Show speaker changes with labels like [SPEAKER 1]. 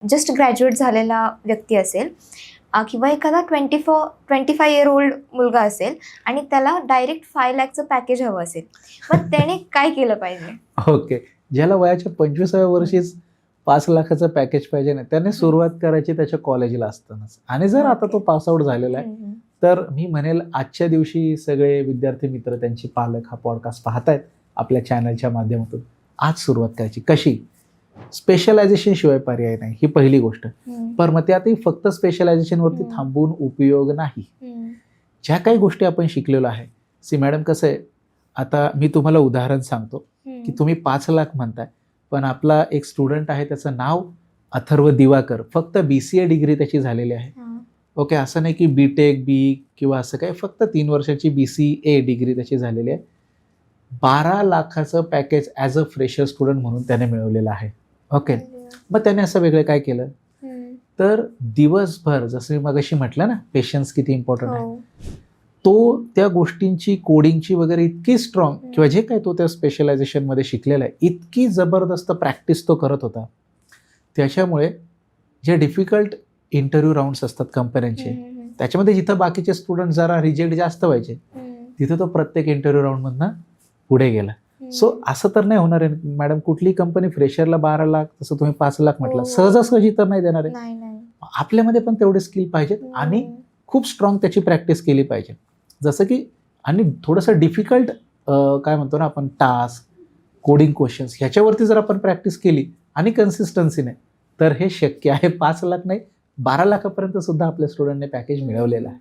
[SPEAKER 1] Just graduate झालेला व्यक्ती असेल किंवा एखादा 25 इयर ओल्ड मुलगा असेल आणि त्याला डायरेक्ट 5 लाखचं पॅकेज हवं असेल, मग त्याने काय केलं पाहिजे?
[SPEAKER 2] ओके. ज्याला वयाच्या 25व्या वर्षीच 5 लाखाचं पॅकेज पाहिजे ना, त्याने सुरुवात करायची त्याच्या कॉलेजला असतानाच. आणि जर आता तो पास आउट झालेला आहे, तर मी म्हणेल आजच्या दिवशी सगळे विद्यार्थी मित्र, त्यांचे पालक हा पॉडकास्ट पाहतायत आपल्या चॅनलच्या माध्यमातून. आज सुरुवात करायची. कशी? स्पेशलायझेशन शिवाय पर्याय नाही, ही पहिली गोष्ट. पण मग त्यातही फक्त स्पेशलायझेशनवरती थांबून उपयोग नाही. ज्या काही गोष्टी आपण शिकलेलो आहे, सी मॅडम कसं आहे, आता मी तुम्हाला उदाहरण सांगतो की तुम्ही 5 लाख म्हणताय, पण आपला एक स्टुडंट आहे, त्याचं नाव अथर्व दिवाकर, फक्त BCA डिग्री त्याची झालेली आहे. ओके, असं नाही की BTech बी किंवा असं काय, फक्त 3 वर्षाची BCA डिग्री त्याची झालेली आहे. 12 लाखाचं package as a fresher student म्हणून त्याने मिळवलेलं आहे. ओके, मग त्याने असं वेगळं काय केलं, तर दिवसभर, जसं मी मगाशी म्हटलं ना, पेशन्स किती इम्पॉर्टंट आहे, तो त्या गोष्टींची कोडिंगची वगैरे इतकी स्ट्रॉंग, किंवा जे काही तो त्या स्पेशलायझेशनमध्ये शिकलेला आहे, इतकी जबरदस्त प्रॅक्टिस तो करत होता. त्याच्यामुळे जे डिफिकल्ट इंटरव्ह्यू राऊंड्स असतात कंपन्यांचे, त्याच्यामध्ये जिथं बाकीचे स्टुडंट जरा रिजेक्ट जास्त व्हायचे, तिथं तो प्रत्येक इंटरव्ह्यू राऊंडमधनं पुढे गेला. सो असं तर नाही होणार आहे मॅडम, कुठली कंपनी फ्रेशरला 12 लाख, तसं तुम्ही 5 लाख म्हटलं, सहजासहजी तर नाही देणार आहे. आपल्यामध्ये पण तेवढे स्किल पाहिजेत आणि खूप स्ट्रॉंग त्याची प्रॅक्टिस केली पाहिजे. जसं की, आणि थोडंसं डिफिकल्ट काय म्हणतो ना आपण, टास्क, कोडिंग क्वेश्चन्स, ह्याच्यावरती जर आपण प्रॅक्टिस केली आणि कन्सिस्टन्सीने, तर हे शक्य आहे. 5 लाख नाही, 12 लाखापर्यंत सुद्धा आपल्या स्टुडंटने पॅकेज मिळवलेलं आहे.